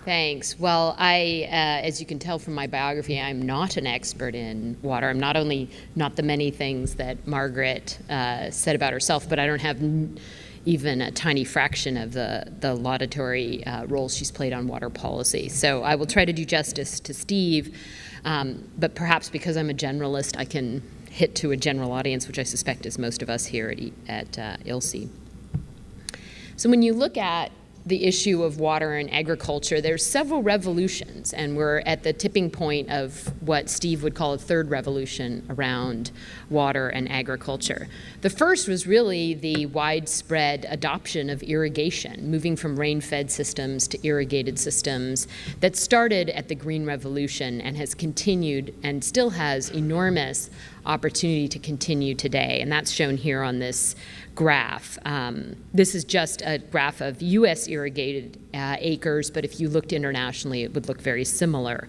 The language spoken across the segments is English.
Thanks. Well, as you can tell from my biography, I'm not an expert in water. I'm not only not the many things that Margaret said about herself, but I don't have even a tiny fraction of the laudatory role she's played on water policy. So I will try to do justice to Steve, but perhaps because I'm a generalist, I can hit to a general audience, which I suspect is most of us here at ILSI. So when you look at the issue of water and agriculture, there's several revolutions, and we're at the tipping point of what Steve would call a third revolution around water and agriculture. The first was really the widespread adoption of irrigation, moving from rain-fed systems to irrigated systems that started at the Green Revolution and has continued and still has enormous opportunity to continue today, and that's shown here on this graph. This is just a graph of U.S. irrigated acres, but if you looked internationally, it would look very similar.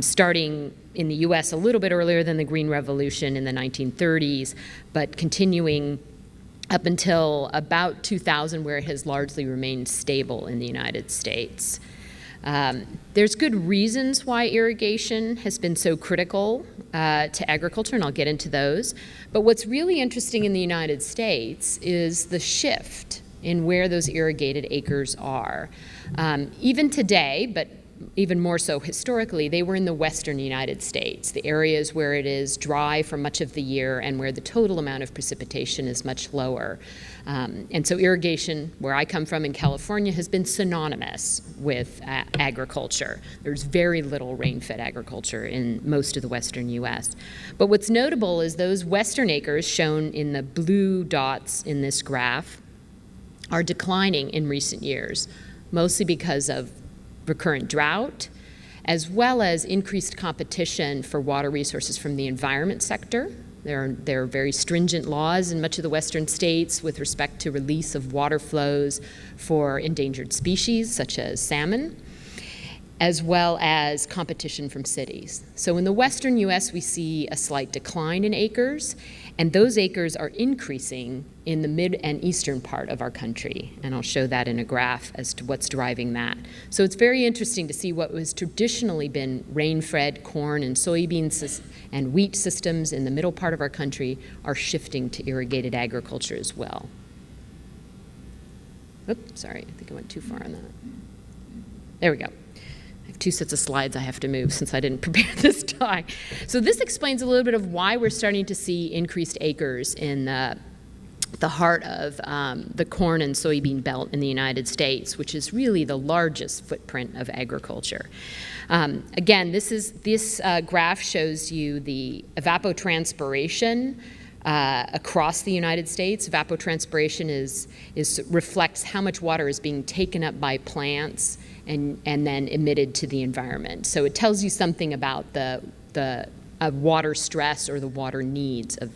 Starting in the U.S. a little bit earlier than the Green Revolution in the 1930s, but continuing up until about 2000, where it has largely remained stable in the United States. There's good reasons why irrigation has been so critical to agriculture, and I'll get into those. But what's really interesting in the United States is the shift in where those irrigated acres are. Even today, but even more so historically, they were in the western United States, the areas where it is dry for much of the year and where the total amount of precipitation is much lower. And so irrigation, where I come from in California, has been synonymous with agriculture. There's very little rain-fed agriculture in most of the western U.S. But what's notable is those western acres shown in the blue dots in this graph are declining in recent years, mostly because of recurrent drought, as well as increased competition for water resources from the environment sector. There are very stringent laws in much of the western states with respect to release of water flows for endangered species, such as salmon, as well as competition from cities. So in the western U.S., we see a slight decline in acres, and those acres are increasing in the mid and eastern part of our country. And I'll show that in a graph as to what's driving that. So it's very interesting to see what was traditionally been rain-fed corn and soybeans and wheat systems in the middle part of our country are shifting to irrigated agriculture as well. Oops, sorry, I think I went too far on that. There we go. I have two sets of slides I have to move since I didn't prepare this time. So this explains a little bit of why we're starting to see increased acres in the heart of the corn and soybean belt in the United States, which is really the largest footprint of agriculture. Again, this graph shows you the evapotranspiration across the United States. Evapotranspiration reflects how much water is being taken up by plants and then emitted to the environment. So it tells you something about the water stress or the water needs of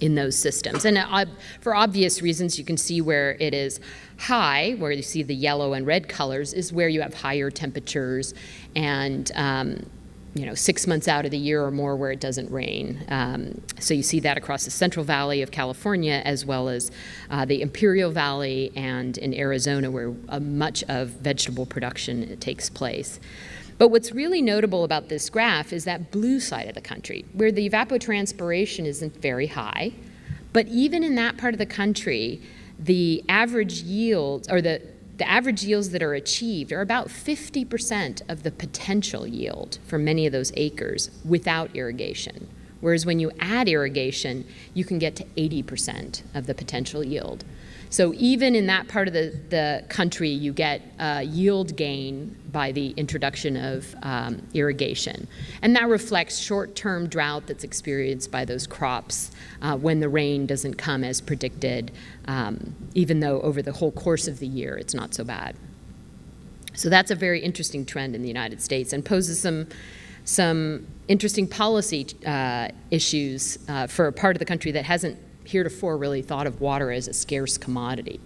in those systems. And for obvious reasons, you can see where it is high, where you see the yellow and red colors, is where you have higher temperatures and 6 months out of the year or more where it doesn't rain. So you see that across the Central Valley of California, as well as the Imperial Valley and in Arizona, where much of vegetable production takes place. But what's really notable about this graph is that blue side of the country, where the evapotranspiration isn't very high. But even in that part of the country, the average yields, or the average yields that are achieved, are about 50% of the potential yield for many of those acres without irrigation. Whereas when you add irrigation, you can get to 80% of the potential yield. So even in that part of the country, you get yield gain by the introduction of irrigation. And that reflects short-term drought that's experienced by those crops when the rain doesn't come as predicted, even though over the whole course of the year, it's not so bad. So that's a very interesting trend in the United States and poses some interesting policy issues for a part of the country that hasn't heretofore really thought of water as a scarce commodity.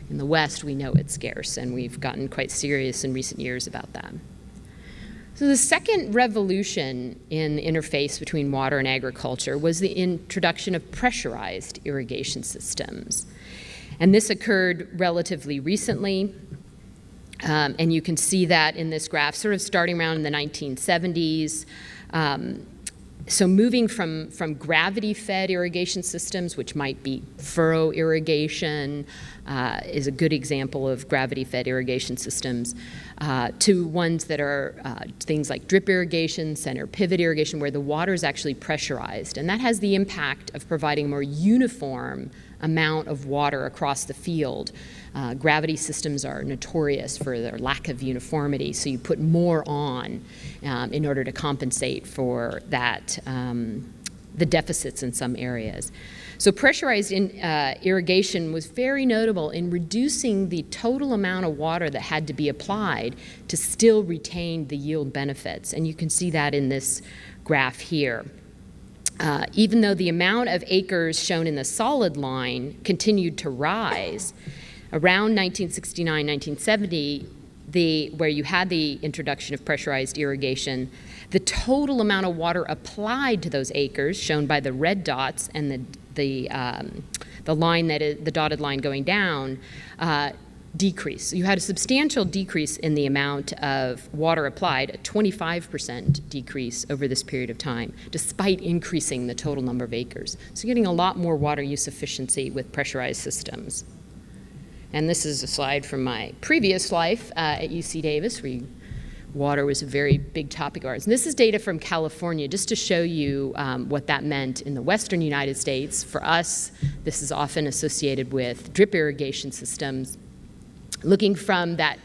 In the West, we know it's scarce, and we've gotten quite serious in recent years about that. So the second revolution in the interface between water and agriculture was the introduction of pressurized irrigation systems. And this occurred relatively recently. And you can see that in this graph, sort of starting around in the 1970s. So moving from gravity-fed irrigation systems, which might be furrow irrigation, is a good example of gravity-fed irrigation systems, to ones that are things like drip irrigation, center pivot irrigation, where the water is actually pressurized. And that has the impact of providing a more uniform amount of water across the field. Gravity systems are notorious for their lack of uniformity, so you put more on in order to compensate for that, the deficits in some areas. So pressurized irrigation was very notable in reducing the total amount of water that had to be applied to still retain the yield benefits. And you can see that in this graph here. Even though the amount of acres shown in the solid line continued to rise, around 1969, 1970, where you had the introduction of pressurized irrigation, the total amount of water applied to those acres, shown by the red dots and the line that is the dotted line going down, decrease. So you had a substantial decrease in the amount of water applied, a 25% decrease over this period of time, despite increasing the total number of acres. So you're getting a lot more water use efficiency with pressurized systems. And this is a slide from my previous life at UC Davis, where water was a very big topic of ours. And this is data from California, just to show you what that meant in the western United States. For us, this is often associated with drip irrigation systems. Looking from that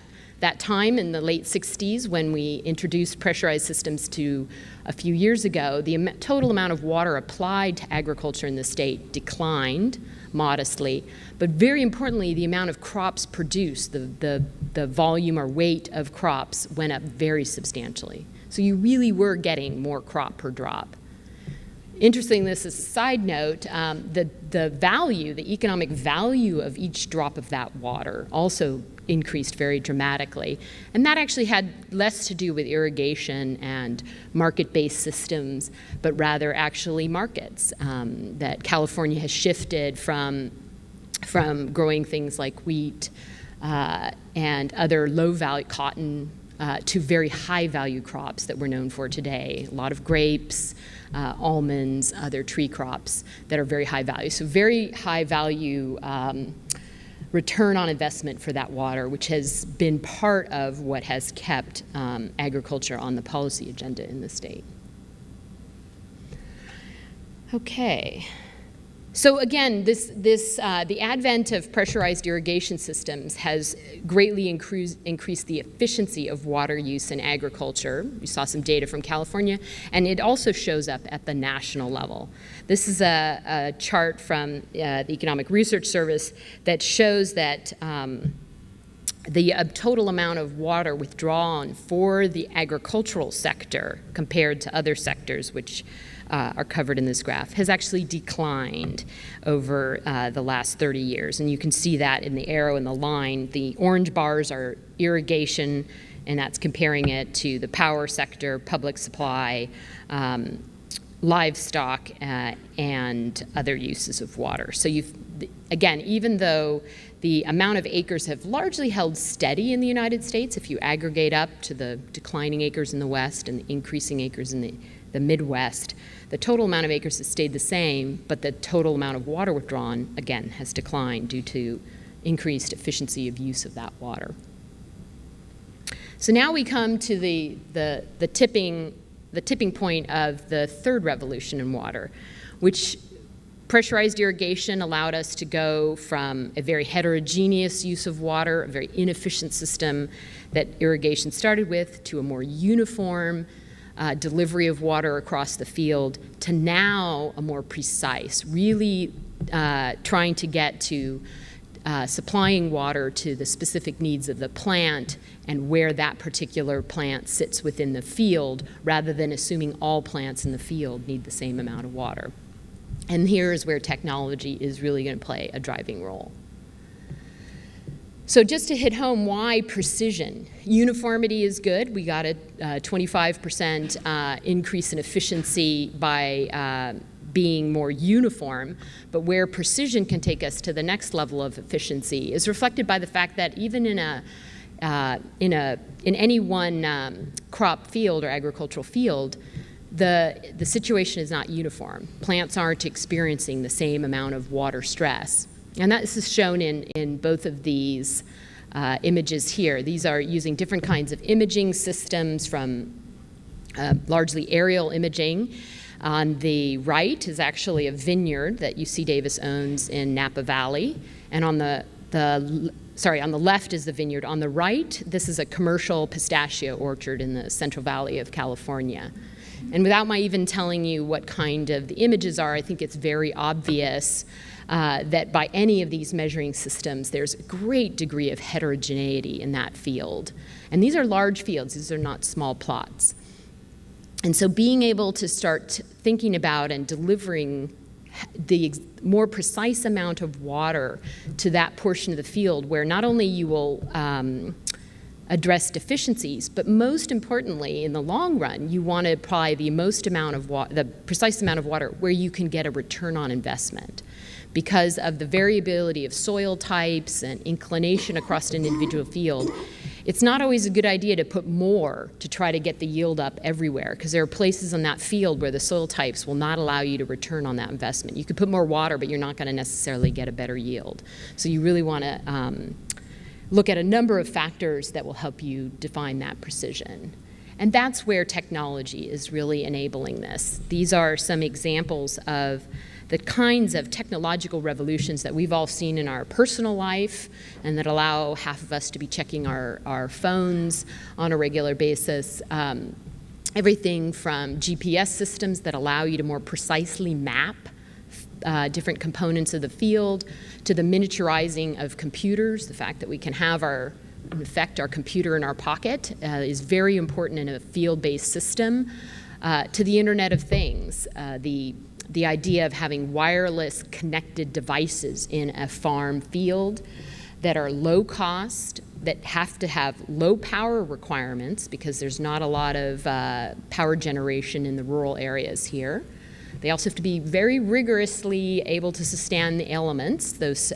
time in the late 60s when we introduced pressurized systems to a few years ago, the total amount of water applied to agriculture in the state declined modestly, but very importantly, the amount of crops produced, the volume or weight of crops went up very substantially. So you really were getting more crop per drop. Interesting, this is a side note, the value, the economic value of each drop of that water also increased very dramatically. And that actually had less to do with irrigation and market-based systems, but rather actually markets. That California has shifted from growing things like wheat and other low-value cotton to very high-value crops that we're known for today. A lot of grapes, almonds, other tree crops that are very high value. So very high value return on investment for that water, which has been part of what has kept agriculture on the policy agenda in the state. Okay. So again, the advent of pressurized irrigation systems has greatly increased the efficiency of water use in agriculture. We saw some data from California, and it also shows up at the national level. This is a chart from the Economic Research Service that shows that the total amount of water withdrawn for the agricultural sector compared to other sectors, which are covered in this graph, has actually declined over the last 30 years. And you can see that in the arrow and the line. The orange bars are irrigation, and that's comparing it to the power sector, public supply, livestock, and other uses of water. So again, even though the amount of acres have largely held steady in the United States, if you aggregate up to the declining acres in the West and the increasing acres in the Midwest, the total amount of acres has stayed the same, but the total amount of water withdrawn, again, has declined due to increased efficiency of use of that water. So now we come to the tipping point of the third revolution in water, which pressurized irrigation allowed us to go from a very heterogeneous use of water, a very inefficient system that irrigation started with, to a more uniform delivery of water across the field, to now a more precise, really trying to get to supplying water to the specific needs of the plant and where that particular plant sits within the field, rather than assuming all plants in the field need the same amount of water. And here is where technology is really going to play a driving role. So just to hit home why precision. Uniformity is good. We got a 25% increase in efficiency by being more uniform, but where precision can take us to the next level of efficiency is reflected by the fact that even in any one crop field or agricultural field, the situation is not uniform. Plants aren't experiencing the same amount of water stress. And this is shown in both of these images here. These are using different kinds of imaging systems, from largely aerial imaging. On the right is actually a vineyard that UC Davis owns in Napa Valley. And on the left is the vineyard. On the right, this is a commercial pistachio orchard in the Central Valley of California. And without my even telling you what kind of the images are, I think it's very obvious that by any of these measuring systems, there's a great degree of heterogeneity in that field. And these are large fields. These are not small plots. And so being able to start thinking about and delivering the more precise amount of water to that portion of the field where not only you will address deficiencies, but most importantly, in the long run, you want to apply the precise amount of water where you can get a return on investment. Because of the variability of soil types and inclination across an individual field, it's not always a good idea to put more to try to get the yield up everywhere, because there are places on that field where the soil types will not allow you to return on that investment. You could put more water, but you're not going to necessarily get a better yield. So you really want to look at a number of factors that will help you define that precision. And that's where technology is really enabling this. These are some examples of the kinds of technological revolutions that we've all seen in our personal life and that allow half of us to be checking our phones on a regular basis. Everything from GPS systems that allow you to more precisely map different components of the field, to the miniaturizing of computers. The fact that we can have our computer in our pocket is very important in a field-based system, to the Internet of Things. The idea of having wireless connected devices in a farm field that are low cost, that have to have low power requirements because there's not a lot of power generation in the rural areas here. They also have to be very rigorously able to sustain the elements, those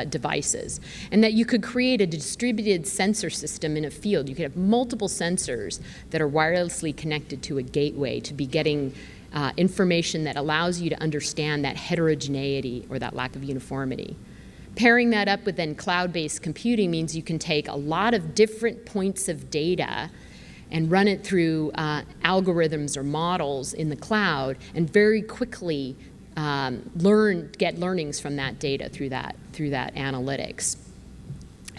devices, and that you could create a distributed sensor system in a field. You could have multiple sensors that are wirelessly connected to a gateway to be getting information that allows you to understand that heterogeneity or that lack of uniformity. Pairing that up with then cloud-based computing means you can take a lot of different points of data and run it through algorithms or models in the cloud and very quickly get learnings from that data through that analytics.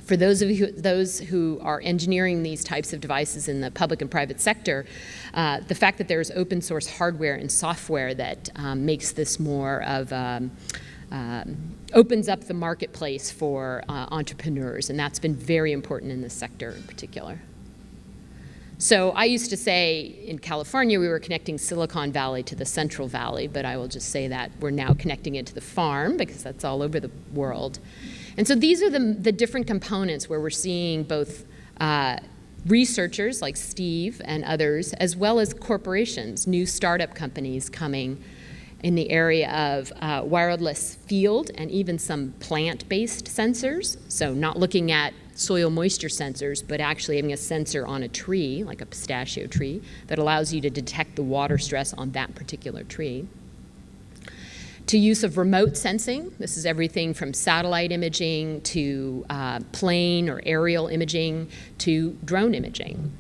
For those who are engineering these types of devices in the public and private sector, the fact that there's open source hardware and software that makes this more of opens up the marketplace for entrepreneurs, and that's been very important in this sector in particular. So I used to say in California we were connecting Silicon Valley to the Central Valley, but I will just say that we're now connecting it to the farm because that's all over the world. And so these are the different components where we're seeing both researchers like Steve and others, as well as corporations, new startup companies coming in the area of wireless field and even some plant-based sensors. So not looking at soil moisture sensors, but actually having a sensor on a tree, like a pistachio tree, that allows you to detect the water stress on that particular tree. To use of remote sensing, this is everything from satellite imaging to plane or aerial imaging to drone imaging.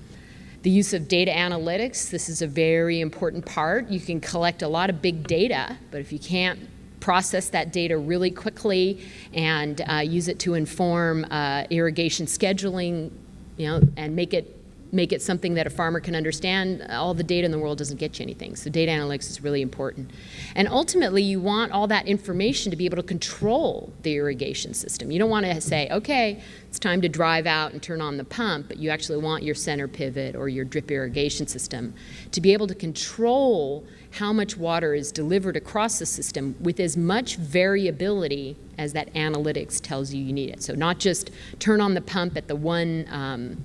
The use of data analytics, this is a very important part. You can collect a lot of big data, but if you can't process that data really quickly and use it to inform irrigation scheduling, and make it something that a farmer can understand, all the data in the world doesn't get you anything. So data analytics is really important. And ultimately, you want all that information to be able to control the irrigation system. You don't want to say, okay, it's time to drive out and turn on the pump, but you actually want your center pivot or your drip irrigation system to be able to control how much water is delivered across the system with as much variability as that analytics tells you need it. So not just turn on the pump at the one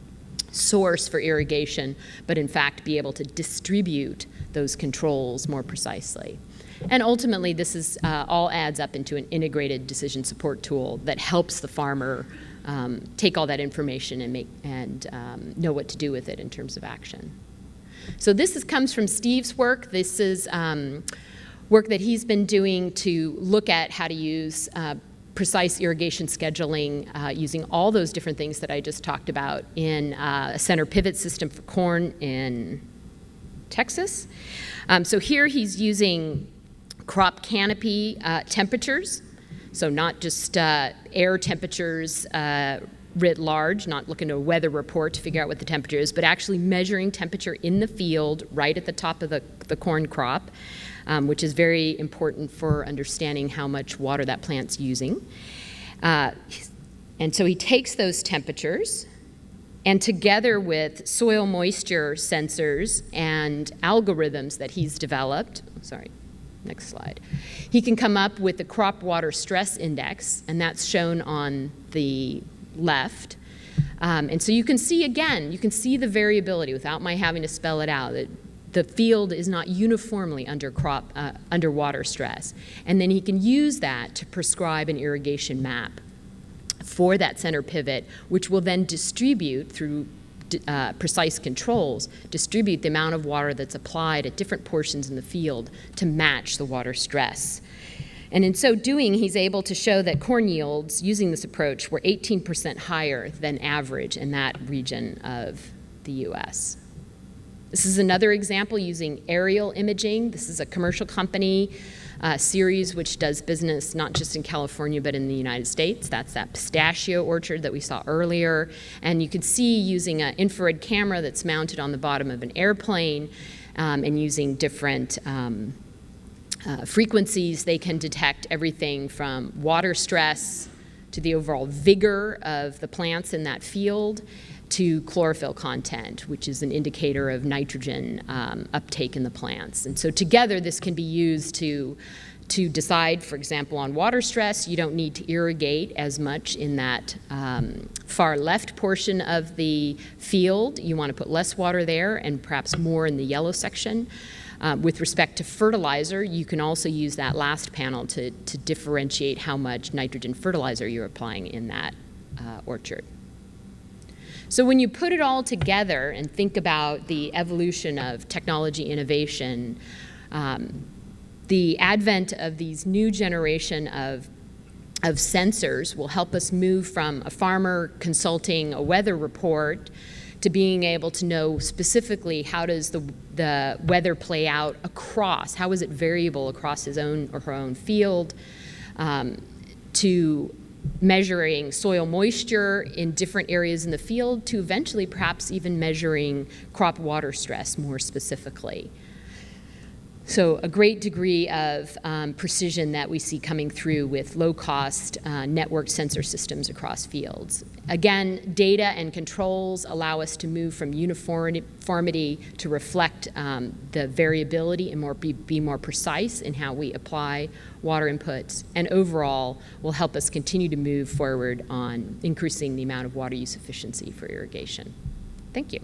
source for irrigation, but in fact be able to distribute those controls more precisely. And ultimately, this is all adds up into an integrated decision support tool that helps the farmer take all that information and know what to do with it in terms of action. So this comes from Steve's work. This is work that he's been doing to look at how to use precise irrigation scheduling using all those different things that I just talked about in a center pivot system for corn in Texas. So here he's using crop canopy temperatures, so not just air temperatures writ large, not looking at a weather report to figure out what the temperature is, but actually measuring temperature in the field right at the top of the corn crop, which is very important for understanding how much water that plant's using. And so he takes those temperatures, and together with soil moisture sensors and algorithms that he's developed, next slide, he can come up with the crop water stress index, and that's shown on the left. And so you can see, again, you can see the variability without my having to spell it out. The field is not uniformly under water stress. And then he can use that to prescribe an irrigation map for that center pivot, which will then distribute through precise controls, distribute the amount of water that's applied at different portions in the field to match the water stress. And in so doing, he's able to show that corn yields using this approach were 18% higher than average in that region of the US. This is another example using aerial imaging. This is a commercial company series which does business not just in California but in the United States. That's that pistachio orchard that we saw earlier. And you can see using an infrared camera that's mounted on the bottom of an airplane and using different frequencies, they can detect everything from water stress to the overall vigor of the plants in that field to chlorophyll content, which is an indicator of nitrogen uptake in the plants. And so together this can be used to decide, for example, on water stress. You don't need to irrigate as much in that far left portion of the field. You want to put less water there and perhaps more in the yellow section. With respect to fertilizer, you can also use that last panel to differentiate how much nitrogen fertilizer you're applying in that orchard. So when you put it all together and think about the evolution of technology innovation, the advent of these new generation of sensors will help us move from a farmer consulting a weather report to being able to know specifically how does the weather play out across, how is it variable across his own or her own field, to measuring soil moisture in different areas in the field, to eventually perhaps even measuring crop water stress more specifically. So a great degree of precision that we see coming through with low-cost networked sensor systems across fields. Again, data and controls allow us to move from uniformity to reflect the variability and be more precise in how we apply water inputs, and overall will help us continue to move forward on increasing the amount of water use efficiency for irrigation. Thank you.